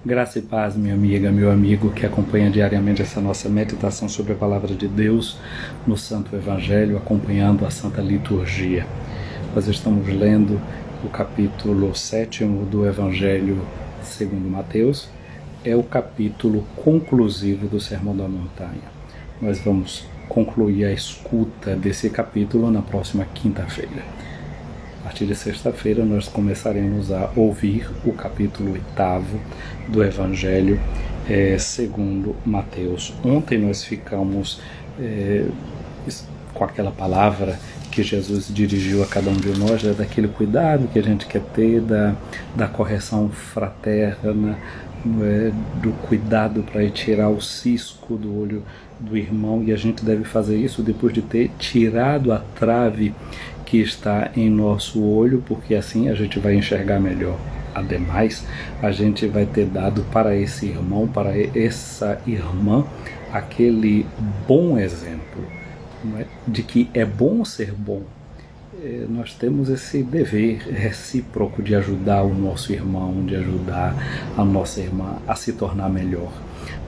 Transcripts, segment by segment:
Graça e paz, minha amiga, meu amigo, que acompanha diariamente essa nossa meditação sobre a Palavra de Deus no Santo Evangelho, acompanhando a Santa Liturgia. Nós estamos lendo o capítulo 7º do Evangelho segundo Mateus, é o capítulo conclusivo do Sermão da Montanha. Nós vamos concluir a escuta desse capítulo na próxima quinta-feira. A partir de sexta-feira nós começaremos a ouvir o capítulo 8º do Evangelho segundo Mateus. Ontem nós ficamos com aquela palavra que Jesus dirigiu a cada um de nós, daquele cuidado que a gente quer ter, da correção fraterna, do cuidado para tirar o cisco do olho do irmão, e a gente deve fazer isso depois de ter tirado a trave que está em nosso olho, porque assim a gente vai enxergar melhor. Ademais, a gente vai ter dado para esse irmão, para essa irmã, aquele bom exemplo, não é? De que é bom ser bom. Nós temos esse dever recíproco de ajudar o nosso irmão, de ajudar a nossa irmã a se tornar melhor.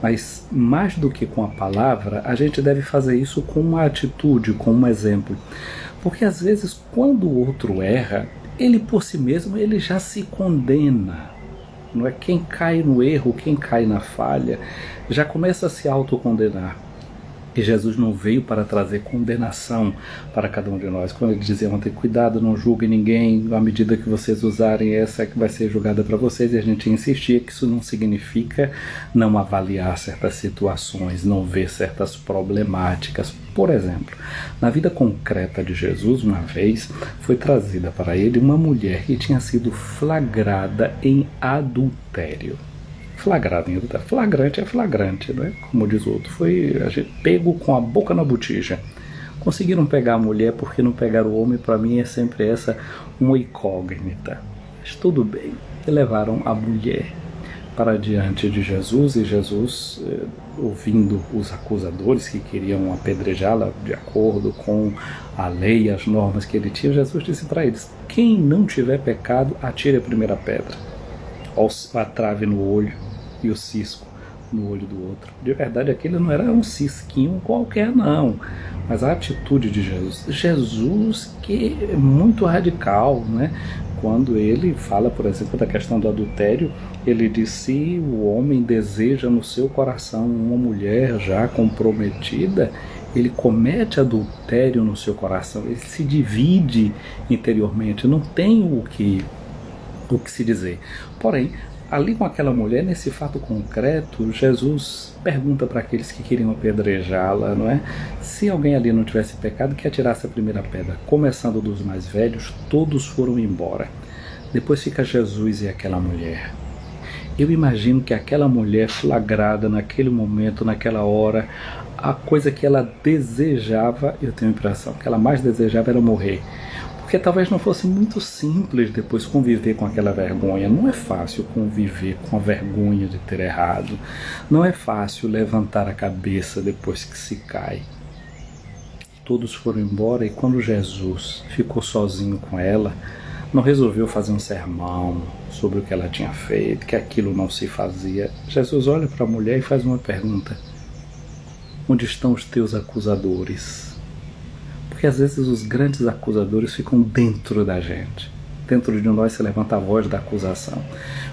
Mas mais do que com a palavra, a gente deve fazer isso com uma atitude, com um exemplo. Porque às vezes quando o outro erra, ele por si mesmo ele já se condena. Não é? Quem cai no erro, quem cai na falha, já começa a se autocondenar. E Jesus não veio para trazer condenação para cada um de nós. Quando ele dizia ontem, cuidado, não julguem ninguém, à medida que vocês usarem essa é que vai ser julgada para vocês, e a gente insistia que isso não significa não avaliar certas situações, não ver certas problemáticas. Por exemplo, na vida concreta de Jesus, uma vez, foi trazida para ele uma mulher que tinha sido flagrada em adultério. Flagrado em adultério. Flagrante é flagrante, né? Como diz o outro. Foi pego com a boca na botija. Conseguiram pegar a mulher, porque não pegaram o homem, para mim é sempre essa uma incógnita. Mas tudo bem. E levaram a mulher para diante de Jesus, e Jesus, ouvindo os acusadores que queriam apedrejá-la de acordo com a lei e as normas que ele tinha, Jesus disse para eles: quem não tiver pecado, atire a primeira pedra. A trave no olho e o cisco no olho do outro. De verdade, aquele não era um cisquinho qualquer, não. Mas a atitude de Jesus que é muito radical, né? Quando ele fala, por exemplo, da questão do adultério, ele diz: se o homem deseja no seu coração uma mulher já comprometida, ele comete adultério no seu coração, ele se divide interiormente, não tem o que se dizer. Porém, ali com aquela mulher, nesse fato concreto, Jesus pergunta para aqueles que queriam apedrejá-la, não é? Se alguém ali não tivesse pecado, que atirasse a primeira pedra. Começando dos mais velhos, todos foram embora. Depois fica Jesus e aquela mulher. Eu imagino que aquela mulher flagrada naquele momento, naquela hora, a coisa que ela desejava, eu tenho a impressão, que ela mais desejava era morrer. Porque talvez não fosse muito simples depois conviver com aquela vergonha. Não é fácil conviver com a vergonha de ter errado. Não é fácil levantar a cabeça depois que se cai. Todos foram embora, e quando Jesus ficou sozinho com ela, não resolveu fazer um sermão sobre o que ela tinha feito, que aquilo não se fazia. Jesus olha para a mulher e faz uma pergunta: onde estão os teus acusadores? Porque às vezes os grandes acusadores ficam dentro da gente. Dentro de nós se levanta a voz da acusação.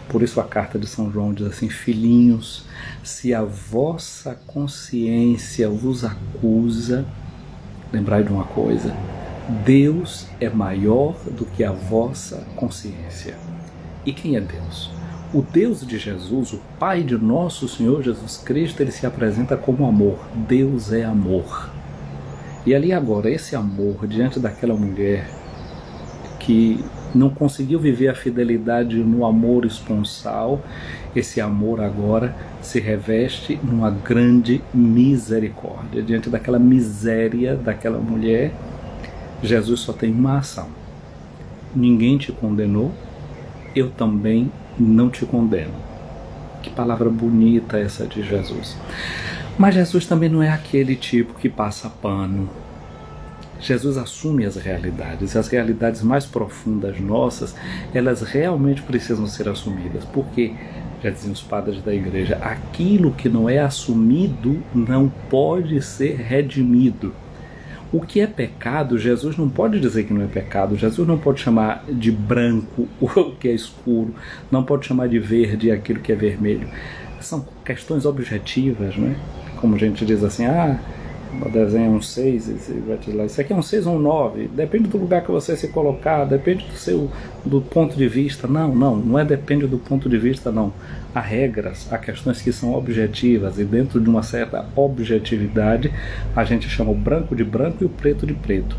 Por isso a carta de São João diz assim: filhinhos, se a vossa consciência vos acusa, lembrai de uma coisa: Deus é maior do que a vossa consciência. E quem é Deus? O Deus de Jesus, o Pai de nosso Senhor Jesus Cristo, ele se apresenta como amor. Deus é amor. E ali agora, esse amor diante daquela mulher que não conseguiu viver a fidelidade no amor esponsal, esse amor agora se reveste numa grande misericórdia. Diante daquela miséria daquela mulher, Jesus só tem uma ação: ninguém te condenou, eu também não te condeno. Que palavra bonita essa de Jesus. Mas Jesus também não é aquele tipo que passa pano. Jesus assume as realidades mais profundas nossas, elas realmente precisam ser assumidas, porque, já diziam os padres da igreja, aquilo que não é assumido não pode ser redimido. O que é pecado, Jesus não pode dizer que não é pecado, Jesus não pode chamar de branco o que é escuro, não pode chamar de verde aquilo que é vermelho. São questões objetivas, não é? Como a gente diz assim, o desenho é um 6, isso aqui é um 6 ou um 9, depende do lugar que você se colocar, depende do ponto de vista. Não é depende do ponto de vista, não. Há regras, há questões que são objetivas, e dentro de uma certa objetividade a gente chama o branco de branco e o preto de preto.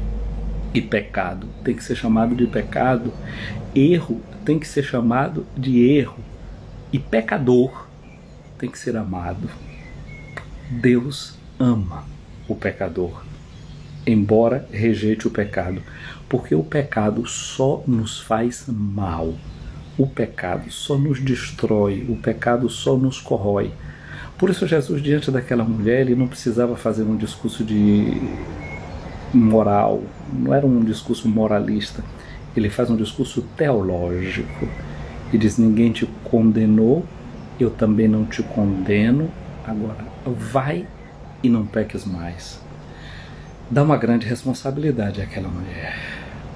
E pecado tem que ser chamado de pecado, erro tem que ser chamado de erro, e pecador tem que ser amado. Deus ama o pecador, embora rejeite o pecado, porque o pecado só nos faz mal, o pecado só nos destrói, o pecado só nos corrói. Por isso Jesus, diante daquela mulher, ele não precisava fazer um discurso de moral, não era um discurso moralista, ele faz um discurso teológico e diz: ninguém te condenou, eu também não te condeno, agora vai e não peques mais. Dá uma grande responsabilidade àquela mulher.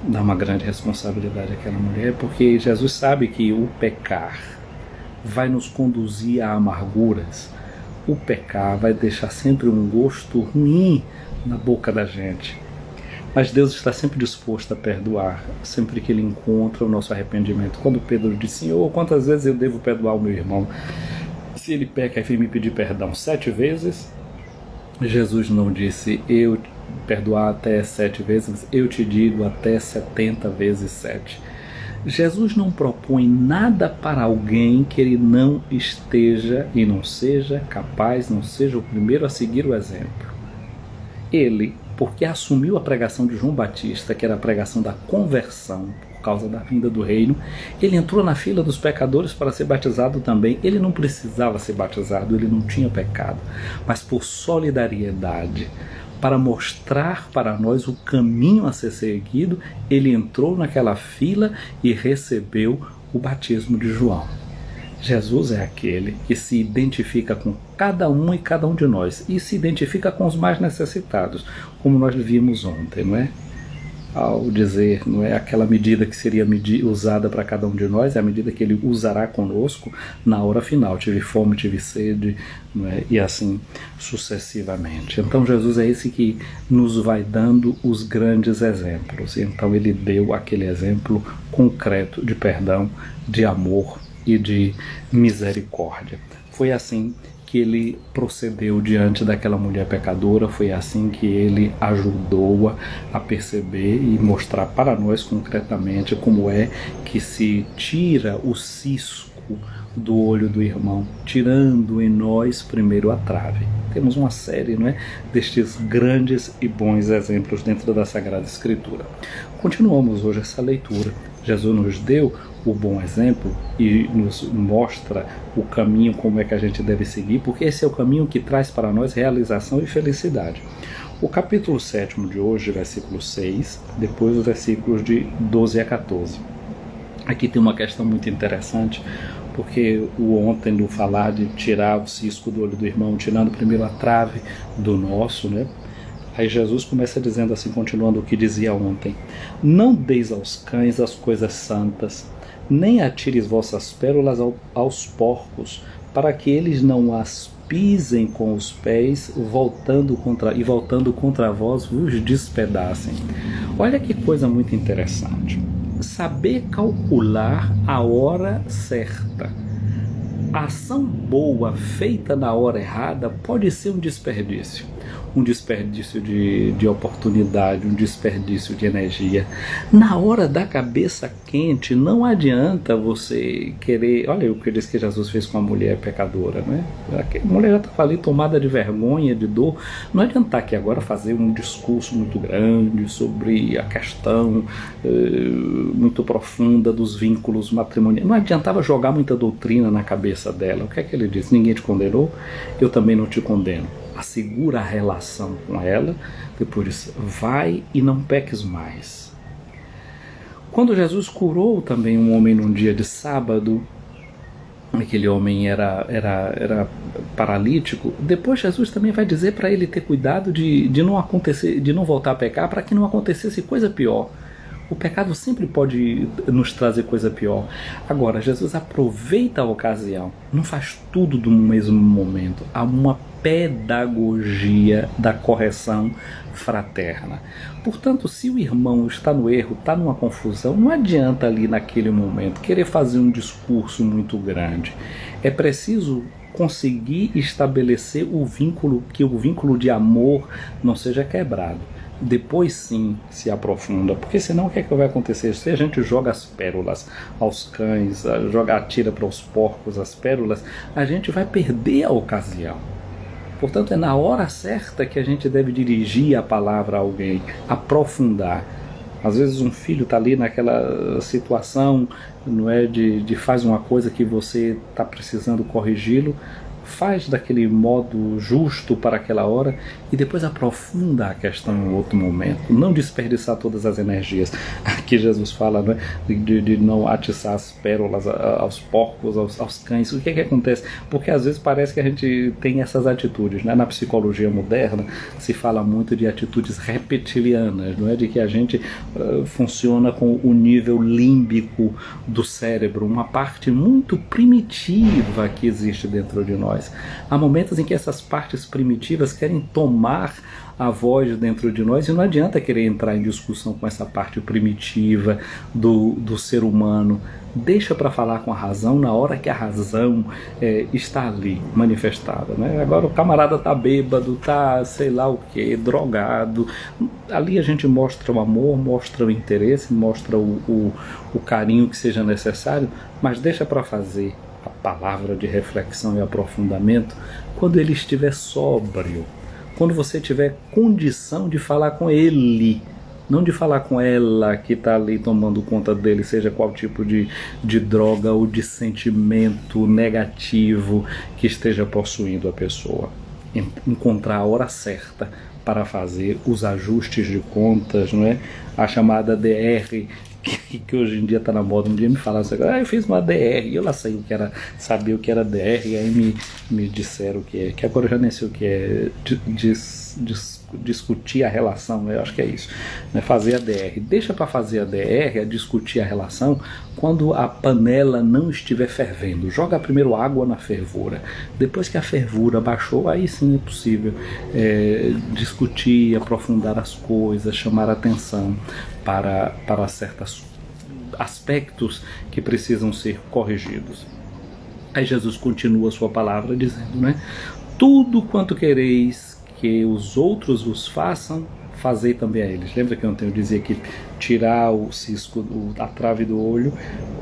Dá uma grande responsabilidade àquela mulher, porque Jesus sabe que o pecar vai nos conduzir a amarguras. O pecar vai deixar sempre um gosto ruim na boca da gente. Mas Deus está sempre disposto a perdoar, sempre que Ele encontra o nosso arrependimento. Quando Pedro disse: Senhor, quantas vezes eu devo perdoar o meu irmão? Se ele peca e vem me pedir perdão 7 vezes, Jesus não disse: eu perdoar até 7 vezes, eu te digo até 70 vezes 7. Jesus não propõe nada para alguém que ele não esteja e não seja capaz, não seja o primeiro a seguir o exemplo. Ele, porque assumiu a pregação de João Batista, que era a pregação da conversão, por causa da vinda do reino, ele entrou na fila dos pecadores para ser batizado também. Ele não precisava ser batizado, ele não tinha pecado, mas por solidariedade, para mostrar para nós o caminho a ser seguido, ele entrou naquela fila e recebeu o batismo de João. Jesus é aquele que se identifica com cada um e cada um de nós, e se identifica com os mais necessitados, como nós vimos ontem, não é? Ao dizer, não é, aquela medida que seria usada para cada um de nós, é a medida que ele usará conosco na hora final. Tive fome, tive sede, não é? E assim sucessivamente. Então Jesus é esse que nos vai dando os grandes exemplos. Então ele deu aquele exemplo concreto de perdão, de amor e de misericórdia. Foi assim que ele procedeu diante daquela mulher pecadora, foi assim que ele ajudou-a a perceber e mostrar para nós concretamente como é que se tira o cisco do olho do irmão, tirando em nós primeiro a trave. Temos uma série, não é, destes grandes e bons exemplos dentro da Sagrada Escritura. Continuamos hoje essa leitura. Jesus nos deu o bom exemplo e nos mostra o caminho, como é que a gente deve seguir, porque esse é o caminho que traz para nós realização e felicidade. O capítulo 7 de hoje, versículo 6, depois os versículos de 12 a 14. Aqui tem uma questão muito interessante, porque o ontem no falar de tirar o cisco do olho do irmão, tirando primeiro a trave do nosso, né? Aí Jesus começa dizendo assim, continuando o que dizia ontem: não deis aos cães as coisas santas, nem atires vossas pérolas aos porcos, para que eles não as pisem com os pés, voltando contra vós vos despedacem. Olha que coisa muito interessante. Saber calcular a hora certa. A ação boa feita na hora errada pode ser um desperdício de oportunidade, um desperdício de energia. Na hora da cabeça quente, não adianta você querer... Olha o que diz que Jesus fez com a mulher pecadora, né? A mulher já estava ali tomada de vergonha, de dor. Não adianta que agora fazer um discurso muito grande sobre a questão muito profunda dos vínculos matrimoniais. Não adiantava jogar muita doutrina na cabeça dela. O que é que ele disse? Ninguém te condenou, eu também não te condeno. assegura a relação com ela, depois vai e não peques mais. Quando Jesus curou também um homem num dia de sábado, aquele homem era paralítico, depois Jesus também vai dizer para ele ter cuidado de não acontecer, de não voltar a pecar, para que não acontecesse coisa pior. O pecado sempre pode nos trazer coisa pior. Agora, Jesus aproveita a ocasião, não faz tudo no mesmo momento. Há uma pedagogia da correção fraterna. Portanto, se o irmão está no erro, está numa confusão, não adianta ali naquele momento querer fazer um discurso muito grande. É preciso conseguir estabelecer o vínculo, que o vínculo de amor não seja quebrado. Depois sim se aprofunda, porque senão o que é que vai acontecer? Se a gente joga as pérolas aos cães, atira para os porcos as pérolas, a gente vai perder a ocasião. Portanto, é na hora certa que a gente deve dirigir a palavra a alguém, aprofundar. Às vezes um filho está ali naquela situação, não é, de faz uma coisa que você está precisando corrigi-lo, faz daquele modo justo para aquela hora e depois aprofunda a questão em outro momento. Não desperdiçar todas as energias. Aqui Jesus fala, né, de não atiçar as pérolas aos porcos, aos cães. O que é que acontece? Porque às vezes parece que a gente tem essas atitudes, né? Na psicologia moderna se fala muito de atitudes reptilianas, não é? De que a gente funciona com o nível límbico do cérebro, uma parte muito primitiva que existe dentro de nós. Há momentos em que essas partes primitivas querem tomar a voz dentro de nós e não adianta querer entrar em discussão com essa parte primitiva do ser humano. Deixa para falar com a razão na hora que a razão está ali manifestada, né? Agora o camarada está bêbado, está sei lá o que, drogado. Ali a gente mostra o amor, mostra o interesse, mostra o carinho que seja necessário, mas deixa para fazer a palavra de reflexão e aprofundamento quando ele estiver sóbrio, quando você tiver condição de falar com ele, não de falar com ela que está ali tomando conta dele, seja qual tipo de droga ou de sentimento negativo que esteja possuindo a pessoa. Encontrar a hora certa para fazer os ajustes de contas, não é? A chamada DR, que hoje em dia está na moda. Um dia me falaram assim, eu fiz uma DR, eu lá sabia o que era DR, e aí me disseram que agora eu já nem sei o que é, discutir a relação, eu acho que é isso, né? Fazer a DR. Deixa para fazer a DR, a discutir a relação, quando a panela não estiver fervendo. Joga primeiro água na fervura. Depois que a fervura baixou, aí sim é possível discutir, aprofundar as coisas, chamar atenção para certos aspectos que precisam ser corrigidos. Aí Jesus continua a sua palavra dizendo, né? Tudo quanto quereis que os outros vos façam, fazei também a eles. Lembra que ontem eu dizia que tirar o cisco, a trave do olho,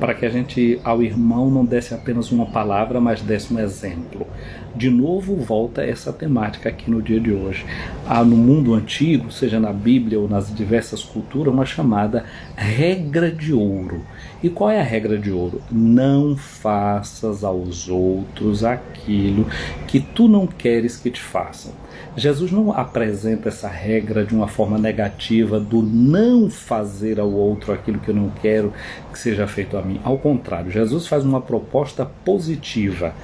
para que a gente ao irmão não desse apenas uma palavra, mas desse um exemplo. De novo volta essa temática aqui no dia de hoje. Há no mundo antigo, seja na Bíblia ou nas diversas culturas, uma chamada regra de ouro. E qual é a regra de ouro? Não faças aos outros aquilo que tu não queres que te façam. Jesus não apresenta essa regra de uma forma negativa do não fazer ao outro aquilo que eu não quero que seja feito a mim. Ao contrário, Jesus faz uma proposta positiva.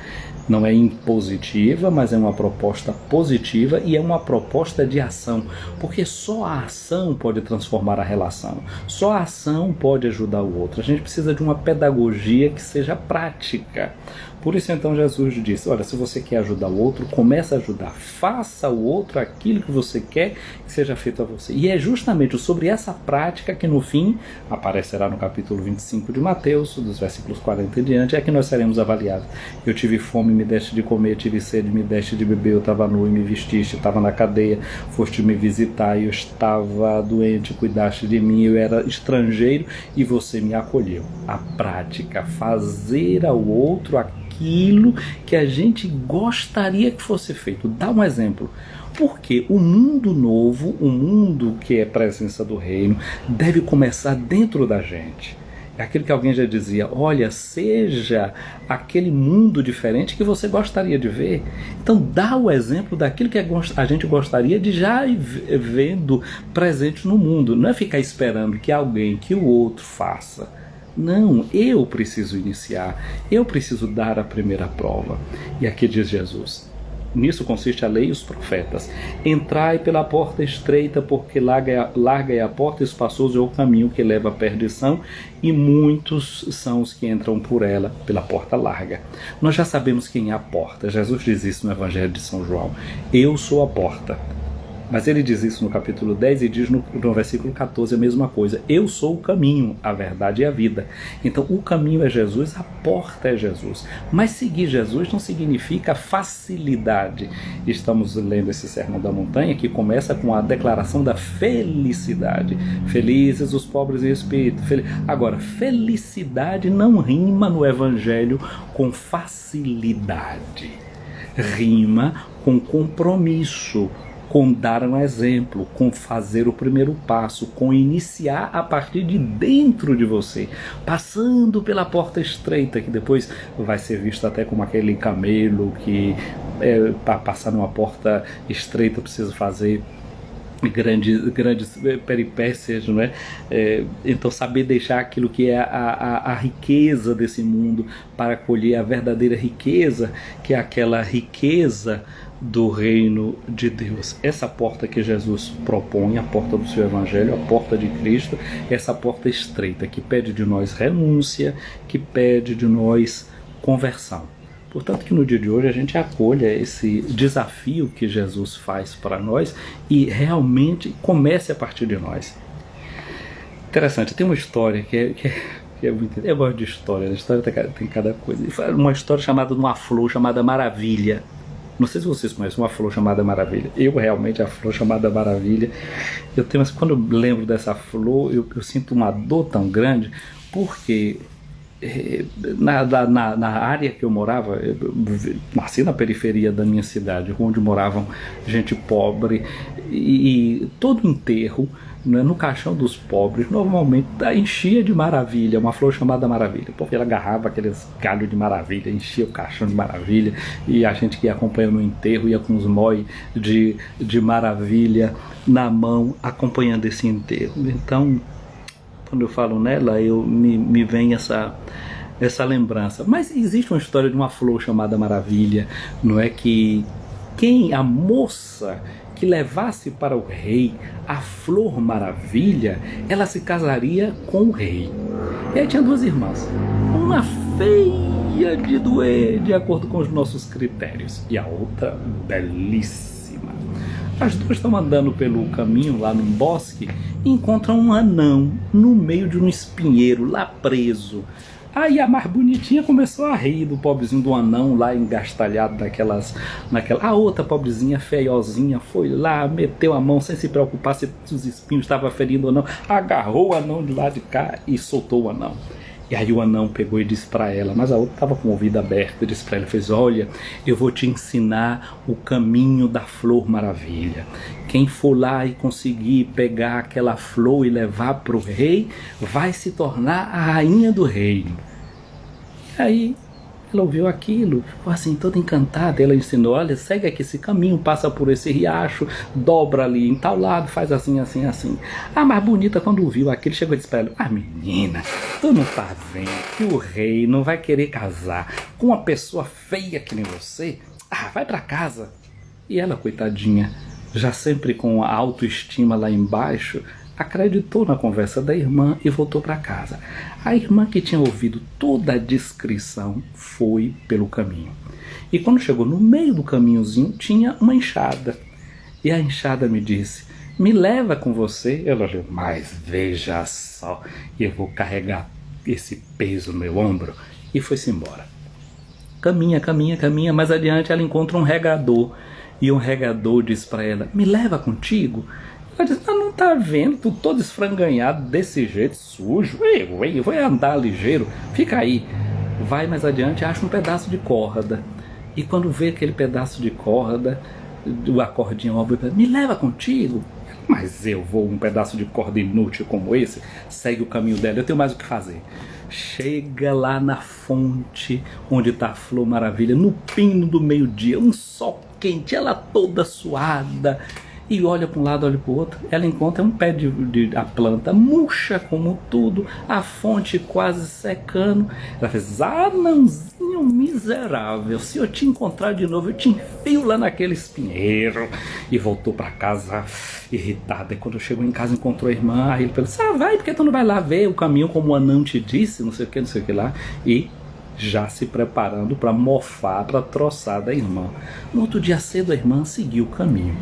Não é impositiva, mas é uma proposta positiva e é uma proposta de ação, porque só a ação pode transformar a relação, só a ação pode ajudar o outro. A gente precisa de uma pedagogia que seja prática. Por isso então Jesus disse, olha, se você quer ajudar o outro, comece a ajudar, faça ao outro aquilo que você quer que seja feito a você. E é justamente sobre essa prática que no fim aparecerá no capítulo 25 de Mateus, dos versículos 40 em diante, é que nós seremos avaliados. Eu tive fome, me deste de comer, tive sede, me deste de beber, eu estava nu e me vestiste, estava na cadeia, foste me visitar, eu estava doente, cuidaste de mim, eu era estrangeiro e você me acolheu. A prática, fazer ao outro aquilo que a gente gostaria que fosse feito. Dá um exemplo. Porque o mundo novo, o mundo que é presença do reino, deve começar dentro da gente. Aquilo que alguém já dizia, olha, seja aquele mundo diferente que você gostaria de ver. Então dá o exemplo daquilo que a gente gostaria de já ir vendo presente no mundo. Não é ficar esperando que alguém, que o outro faça. Não, eu preciso iniciar, eu preciso dar a primeira prova. E aqui diz Jesus, nisso consiste a lei e os profetas. Entrai pela porta estreita, porque larga é a porta, espaçoso é o caminho que leva à perdição, e muitos são os que entram por ela, pela porta larga. Nós já sabemos quem é a porta. Jesus diz isso no Evangelho de São João. Eu sou a porta. Mas ele diz isso no capítulo 10 e diz no versículo 14 a mesma coisa. Eu sou o caminho, a verdade e a vida. Então o caminho é Jesus, a porta é Jesus. Mas seguir Jesus não significa facilidade. Estamos lendo esse Sermão da Montanha que começa com a declaração da felicidade. Felizes os pobres em espírito. Agora, felicidade não rima no Evangelho com facilidade. Rima com compromisso, com dar um exemplo, com fazer o primeiro passo, com iniciar a partir de dentro de você, passando pela porta estreita, que depois vai ser visto até como aquele camelo que para passar numa porta estreita precisa fazer grandes peripécias, não é? Então saber deixar aquilo que é a riqueza desse mundo para colher a verdadeira riqueza, que é aquela riqueza do reino de Deus. Essa porta que Jesus propõe, a porta do seu Evangelho, a porta de Cristo, essa porta estreita que pede de nós renúncia, que pede de nós conversão. Portanto, que no dia de hoje a gente acolha esse desafio que Jesus faz para nós e realmente comece a partir de nós. Interessante, tem uma história que é muito... Eu gosto de história, a história tem cada coisa. Uma história chamada de uma flor chamada Maravilha. Não sei se vocês conhecem uma flor chamada Maravilha. Eu realmente, a flor chamada Maravilha, quando eu lembro dessa flor, eu sinto uma dor tão grande, porque na área que eu morava, eu nasci na periferia da minha cidade, onde moravam gente pobre, e todo enterro, né, no caixão dos pobres, normalmente enchia de maravilha, uma flor chamada Maravilha, porque ela agarrava aqueles galhos de maravilha, enchia o caixão de maravilha, e a gente que ia acompanhando o enterro ia com os móis de maravilha na mão, acompanhando esse enterro. Então, quando eu falo nela, me vem essa lembrança. Mas existe uma história de uma flor chamada Maravilha, não é? Que a moça que levasse para o rei a flor Maravilha, ela se casaria com o rei. E aí tinha duas irmãs, uma feia de doer, de acordo com os nossos critérios, e a outra belíssima. As duas estão andando pelo caminho lá no bosque e encontram um anão no meio de um espinheiro lá preso. Aí a mais bonitinha começou a rir do pobrezinho do anão lá engastalhado A outra pobrezinha feiozinha foi lá, meteu a mão sem se preocupar se os espinhos estavam ferindo ou não, agarrou o anão de lá de cá e soltou o anão. E aí o anão pegou e disse para ela, mas a outra estava com o ouvido aberto, disse para ela, fez, olha, eu vou te ensinar o caminho da flor Maravilha. Quem for lá e conseguir pegar aquela flor e levar para o rei, vai se tornar a rainha do reino. E aí ela ouviu aquilo, ficou assim toda encantada, ela ensinou, olha, segue aqui esse caminho, passa por esse riacho, dobra ali em tal lado, faz assim, assim, assim. A mais bonita, quando ouviu aquilo, chegou e disse para ela, menina, tu não tá vendo que o rei não vai querer casar com uma pessoa feia que nem você? Vai para casa. E ela, coitadinha, já sempre com a autoestima lá embaixo, acreditou na conversa da irmã e voltou para casa. A irmã, que tinha ouvido toda a descrição, foi pelo caminho. E quando chegou no meio do caminhozinho, tinha uma enxada. E a enxada me disse, me leva com você. Ela disse, mas veja só, eu vou carregar esse peso no meu ombro. E foi-se embora. Caminha, caminha, caminha, mais adiante ela encontra um regador. E um regador diz para ela, me leva contigo? Ela diz, não tá vendo, tu todo esfranganhado desse jeito, sujo, vai andar ligeiro, fica aí. Vai mais adiante, acha um pedaço de corda. E quando vê aquele pedaço de corda, a cordinha, me leva contigo? mas eu vou, um pedaço de corda inútil como esse, segue o caminho dela, eu tenho mais o que fazer. Chega lá na fonte onde está a Flor Maravilha, no pino do meio-dia, um sol quente, ela toda suada, e olha para um lado, olha para o outro. Ela encontra um pé a planta murcha como tudo, a fonte quase secando. Ela fez: anãozinho miserável, se eu te encontrar de novo eu te enfio lá naquele espinheiro. E voltou para casa irritada. E quando chegou em casa encontrou a irmã. Aí ele pensou: vai, porque tu não vai lá ver o caminho como o anão te disse, não sei o que lá. E já se preparando para mofar, para troçar da irmã. No outro dia cedo a irmã seguiu o caminho.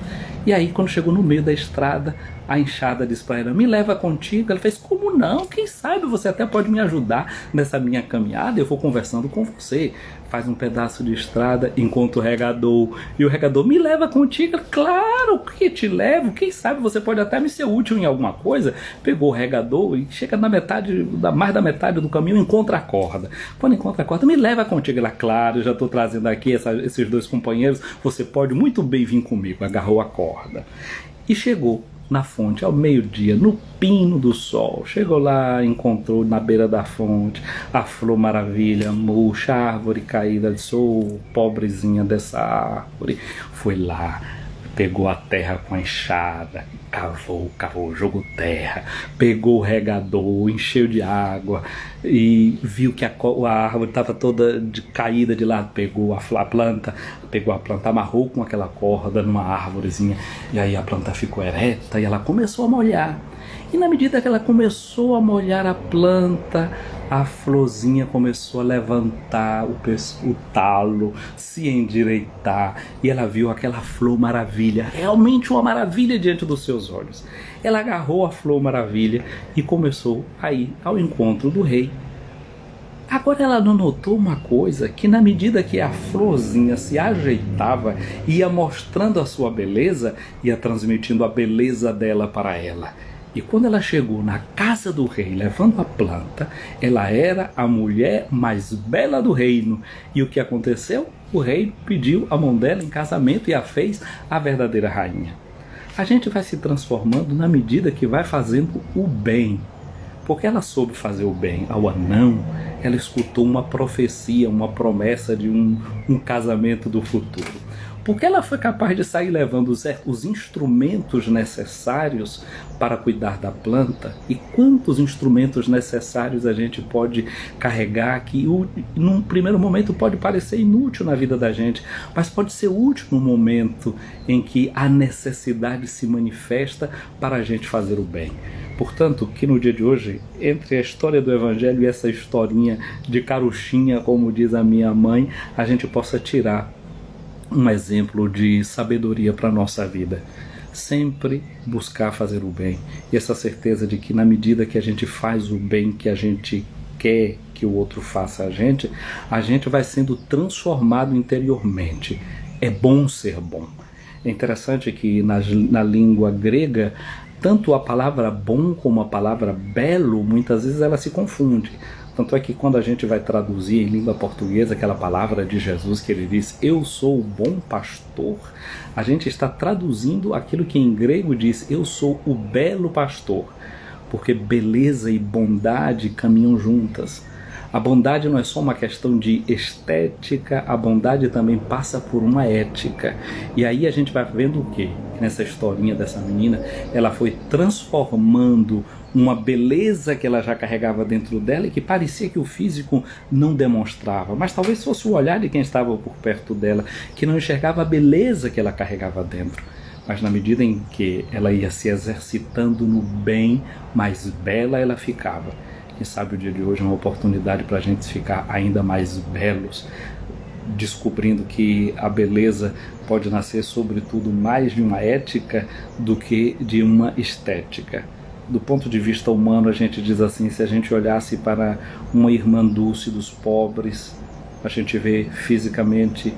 E aí quando chegou no meio da estrada, a enxada disse para ela: me leva contigo. Ela fez: como não? Quem sabe você até pode me ajudar nessa minha caminhada, eu vou conversando com você. Faz um pedaço de estrada, encontra o regador, e o regador: me leva contigo. Ela: claro que te levo, quem sabe você pode até me ser útil em alguma coisa. Pegou o regador e chega na metade, mais da metade do caminho, encontra a corda. Quando encontra a corda: me leva contigo. Ela: claro, eu já estou trazendo aqui esses dois companheiros, você pode muito bem vir comigo. Agarrou a corda e chegou na fonte ao meio-dia, no pino do sol. Chegou lá, encontrou na beira da fonte a Flor Maravilha murcha, a árvore caída. Disse: ô, pobrezinha dessa árvore. Foi lá, pegou a terra com a enxada, cavou, jogou terra, pegou o regador, encheu de água e viu que a árvore estava toda caída de lado. Pegou a planta, amarrou com aquela corda numa árvorezinha, e aí a planta ficou ereta e ela começou a molhar. E na medida que ela começou a molhar a planta, a florzinha começou a levantar o talo, se endireitar, e ela viu aquela Flor Maravilha, realmente uma maravilha diante dos seus olhos. Ela agarrou a Flor Maravilha e começou a ir ao encontro do rei. Agora ela não notou uma coisa, que na medida que a florzinha se ajeitava, ia mostrando a sua beleza, ia transmitindo a beleza dela para ela. E quando ela chegou na casa do rei, levando a planta, ela era a mulher mais bela do reino. E o que aconteceu? O rei pediu a mão dela em casamento e a fez a verdadeira rainha. A gente vai se transformando na medida que vai fazendo o bem. Porque ela soube fazer o bem ao anão, ela escutou uma profecia, uma promessa de um casamento do futuro. Porque ela foi capaz de sair levando os instrumentos necessários para cuidar da planta. E quantos instrumentos necessários a gente pode carregar que num primeiro momento pode parecer inútil na vida da gente, mas pode ser útil no momento em que a necessidade se manifesta para a gente fazer o bem. Portanto, que no dia de hoje, entre a história do Evangelho e essa historinha de carochinha, como diz a minha mãe, a gente possa tirar um exemplo de sabedoria para a nossa vida. Sempre buscar fazer o bem. E essa certeza de que na medida que a gente faz o bem que a gente quer que o outro faça a gente vai sendo transformado interiormente. É bom ser bom. É interessante que na língua grega, tanto a palavra bom como a palavra belo, muitas vezes ela se confunde. Tanto é que quando a gente vai traduzir em língua portuguesa aquela palavra de Jesus que ele diz: eu sou o bom pastor, a gente está traduzindo aquilo que em grego diz: eu sou o belo pastor, porque beleza e bondade caminham juntas. A bondade não é só uma questão de estética, a bondade também passa por uma ética. E aí a gente vai vendo o quê? Nessa historinha dessa menina, ela foi transformando uma beleza que ela já carregava dentro dela e que parecia que o físico não demonstrava, mas talvez fosse o olhar de quem estava por perto dela, que não enxergava a beleza que ela carregava dentro. Mas na medida em que ela ia se exercitando no bem, mais bela ela ficava. Quem sabe o dia de hoje é uma oportunidade para a gente ficar ainda mais belos, descobrindo que a beleza pode nascer sobretudo mais de uma ética do que de uma estética. Do ponto de vista humano, a gente diz assim: se a gente olhasse para uma irmã Dulce dos pobres, a gente vê fisicamente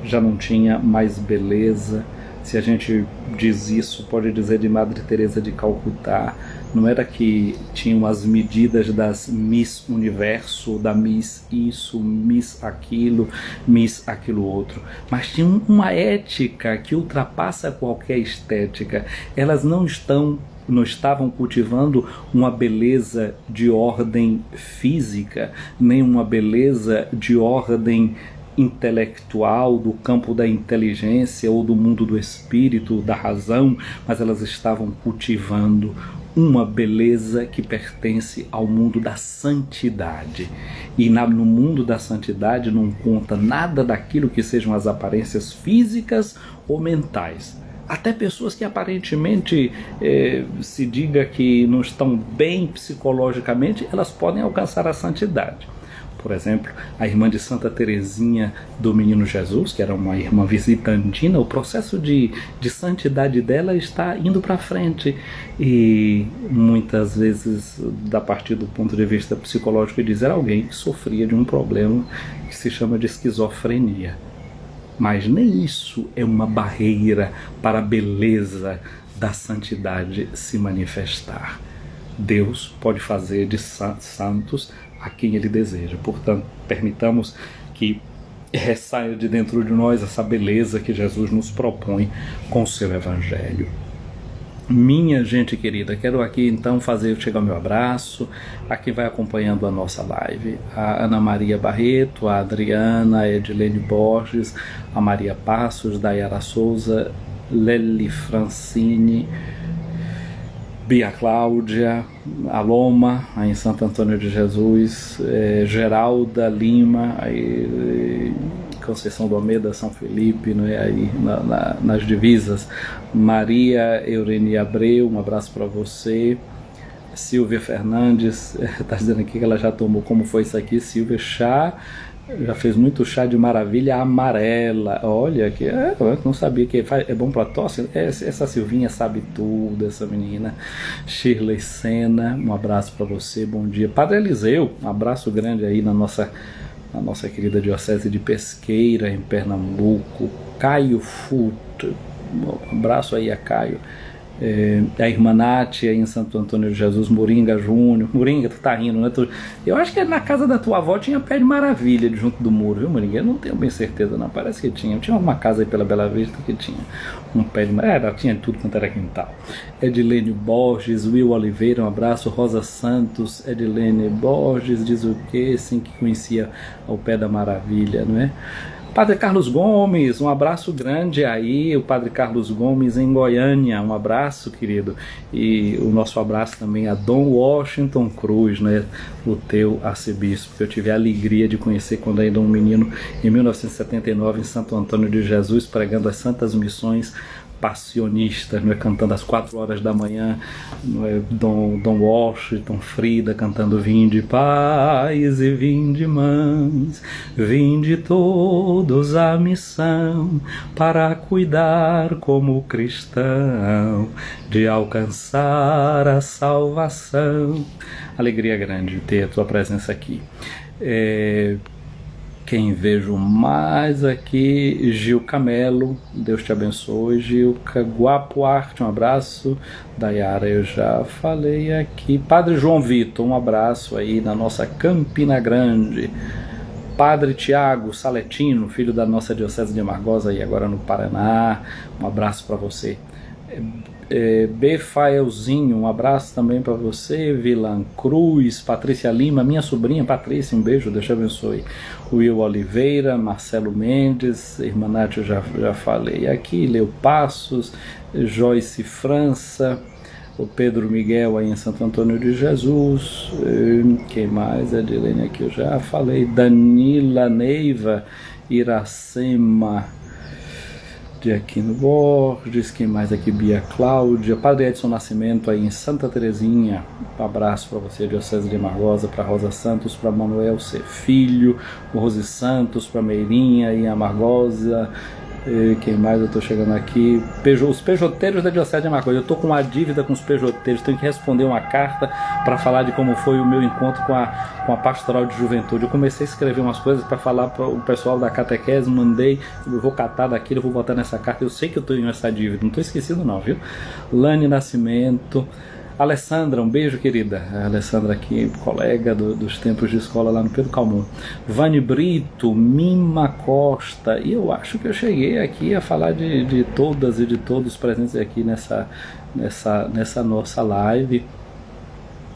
já não tinha mais beleza, Se a gente diz isso, pode dizer de Madre Teresa de Calcutá. Não era que tinham as medidas das Miss Universo, da Miss isso, Miss aquilo, Miss aquilo outro, mas tinha uma ética que ultrapassa qualquer estética. Elas não estavam cultivando uma beleza de ordem física, nem uma beleza de ordem intelectual, do campo da inteligência ou do mundo do espírito, da razão, mas elas estavam cultivando uma beleza que pertence ao mundo da santidade. E no mundo da santidade não conta nada daquilo que sejam as aparências físicas ou mentais. Até pessoas que aparentemente se diga que não estão bem psicologicamente, elas podem alcançar a santidade. Por exemplo, a irmã de Santa Teresinha do Menino Jesus, que era uma irmã visitantina, o processo de santidade dela está indo para frente. E muitas vezes, a partir do ponto de vista psicológico, dizer alguém que sofria de um problema que se chama de esquizofrenia. Mas nem isso é uma barreira para a beleza da santidade se manifestar. Deus pode fazer de santos a quem Ele deseja. Portanto, permitamos que ressaia de dentro de nós essa beleza que Jesus nos propõe com o seu Evangelho. Minha gente querida, quero aqui então fazer chegar o meu abraço a quem vai acompanhando a nossa live: a Ana Maria Barreto, a Adriana, a Edilene Borges, a Maria Passos, Dayara Souza, Lely Francine, Bia Cláudia, a Loma, aí em Santo Antônio de Jesus, Geralda Lima, aí, Conceição do Almeida, São Felipe, não é? Aí nas divisas, Maria Eureni Abreu, um abraço para você. Silvia Fernandes está dizendo aqui que ela já tomou. Como foi isso aqui, Silvia? Chá, já fez muito chá de maravilha amarela. Olha, que eu não sabia que é bom para tosse. Essa Silvinha sabe tudo, essa menina. Shirley Sena, um abraço para você, bom dia. Padre Eliseu, um abraço grande aí na nossa querida Diocese de Pesqueira, em Pernambuco. Caio Futo, um abraço aí a Caio. A irmã Nath aí em Santo Antônio de Jesus, Moringa Júnior. Moringa, tu tá rindo, né? Eu acho que na casa da tua avó tinha pé de maravilha junto do muro, viu, Moringa? Eu não tenho bem certeza, não. Parece que tinha. Tinha uma casa aí pela Bela Vista que tinha um pé de maravilha. Tinha tudo quanto era quintal. Edilene Borges, Will Oliveira, um abraço. Rosa Santos, Edilene Borges, diz o quê? Sim, que conhecia o pé da maravilha, não é? Padre Carlos Gomes, um abraço grande aí, o Padre Carlos Gomes em Goiânia, um abraço, querido. E o nosso abraço também a Dom Washington Cruz, né, o teu arcebispo, que eu tive a alegria de conhecer quando ainda um menino, em 1979, em Santo Antônio de Jesus, pregando as Santas Missões passionistas, não é? Cantando às 4 horas da manhã, não é? Dom Washington, Frida cantando Vinde pais e vinde mães, vinde todos à missão, para cuidar como cristão, de alcançar a salvação. Alegria grande ter a tua presença aqui. Quem vejo mais aqui, Gil Camelo, Deus te abençoe. Gil Guapuarte, um abraço. Dayara, eu já falei aqui. Padre João Vitor, um abraço aí na nossa Campina Grande. Padre Tiago Saletino, filho da nossa Diocese de Amargosa, aí agora no Paraná, um abraço para você. Befaelzinho, um abraço também para você. Vilan Cruz, Patrícia Lima, minha sobrinha Patrícia, um beijo, Deus te abençoe. Will Oliveira, Marcelo Mendes, irmã Nath, eu já falei aqui. Leo Passos, Joyce França, o Pedro Miguel aí em Santo Antônio de Jesus. Quem mais? Edilene aqui eu já falei. Danila Neiva, Iracema de Aquino Borges, quem mais aqui? Bia Cláudia, Padre Edson Nascimento aí em Santa Terezinha, um abraço para você, Diocese de Amargosa, para Rosa Santos, para Manuel C. Filho, Rose Santos, para Meirinha aí em Amargosa, Quem mais eu estou chegando aqui? Os pejoteiros da Diocese de Marcos. Eu estou com uma dívida com os pejoteiros, tenho que responder uma carta para falar de como foi o meu encontro com a pastoral de juventude. Eu comecei a escrever umas coisas para falar para o pessoal da catequese, mandei, eu vou catar daquilo, eu vou botar nessa carta. Eu sei que eu estou em essa dívida, não estou esquecido não, viu? Lani Nascimento. Alessandra, um beijo, querida. A Alessandra aqui, colega dos tempos de escola lá no Pedro Calmon. Vani Brito, Mima Costa. E eu acho que eu cheguei aqui a falar de todas e de todos presentes aqui nessa nossa live.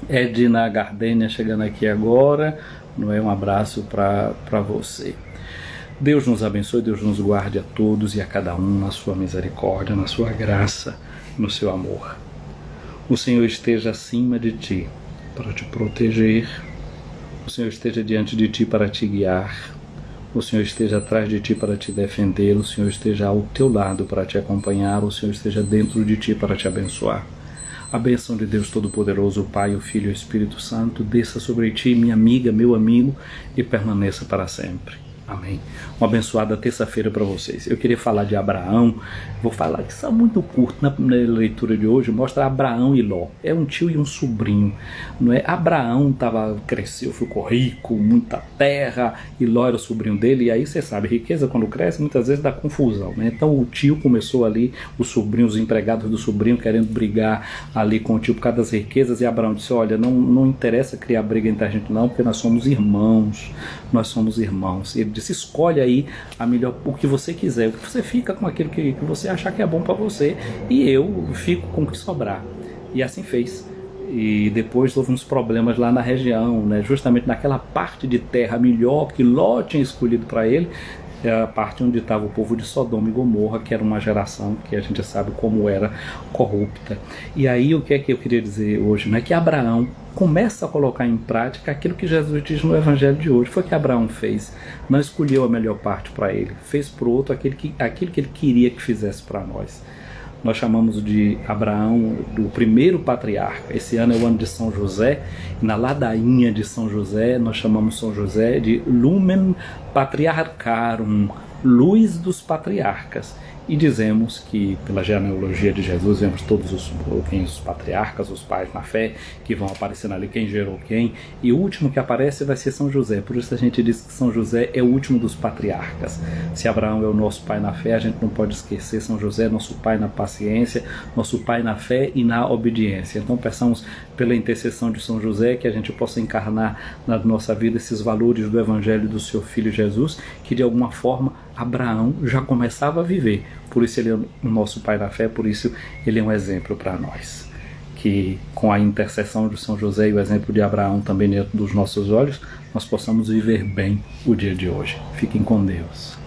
Edna Gardênia chegando aqui agora. Não é? Um abraço para você. Deus nos abençoe, Deus nos guarde a todos e a cada um na sua misericórdia, na sua graça, no seu amor. O Senhor esteja acima de ti para te proteger, o Senhor esteja diante de ti para te guiar, o Senhor esteja atrás de ti para te defender, o Senhor esteja ao teu lado para te acompanhar, o Senhor esteja dentro de ti para te abençoar. A bênção de Deus Todo-Poderoso, o Pai, o Filho e o Espírito Santo, desça sobre ti, minha amiga, meu amigo, e permaneça para sempre. Amém. Uma abençoada terça-feira para vocês. Eu queria falar de Abraão. Vou falar que isso é muito curto na leitura de hoje. Mostra Abraão e Ló. É um tio e um sobrinho. Não é? Abraão cresceu, ficou rico, muita terra, e Ló era o sobrinho dele. E aí você sabe, riqueza quando cresce muitas vezes dá confusão, né? Então o tio começou ali, os sobrinhos, os empregados do sobrinho querendo brigar ali com o tio por causa das riquezas. E Abraão disse: olha, não interessa criar briga entre a gente não, porque nós somos irmãos. Nós somos irmãos. Ele disse: escolhe aí o que você quiser, você fica com aquilo que você achar que é bom para você, e eu fico com o que sobrar. E assim fez. E depois houve uns problemas lá na região, né? Justamente naquela parte de terra melhor que Ló tinha escolhido para ele, a parte onde estava o povo de Sodoma e Gomorra, que era uma geração que a gente sabe como era corrupta. E aí o que é que eu queria dizer hoje? Não é que Abraão começa a colocar em prática aquilo que Jesus diz no Evangelho de hoje. Foi o que Abraão fez. Não escolheu a melhor parte para ele, fez para o outro aquilo que ele queria que fizesse para nós. Nós chamamos de Abraão do primeiro patriarca. Esse ano é o ano de São José, e na ladainha de São José nós chamamos São José de Lumen Patriarcharum, luz dos patriarcas. E dizemos que, pela genealogia de Jesus, vemos todos os patriarcas, os pais na fé, que vão aparecendo ali, quem gerou quem, e o último que aparece vai ser São José. Por isso a gente diz que São José é o último dos patriarcas. Se Abraão é o nosso pai na fé, a gente não pode esquecer São José, nosso pai na paciência, nosso pai na fé e na obediência. Então peçamos pela intercessão de São José que a gente possa encarnar na nossa vida esses valores do Evangelho do seu Filho Jesus, que de alguma forma Abraão já começava a viver. Por isso ele é o nosso pai na fé, por isso ele é um exemplo para nós. Que com a intercessão de São José e o exemplo de Abraão também dentro dos nossos olhos, nós possamos viver bem o dia de hoje. Fiquem com Deus.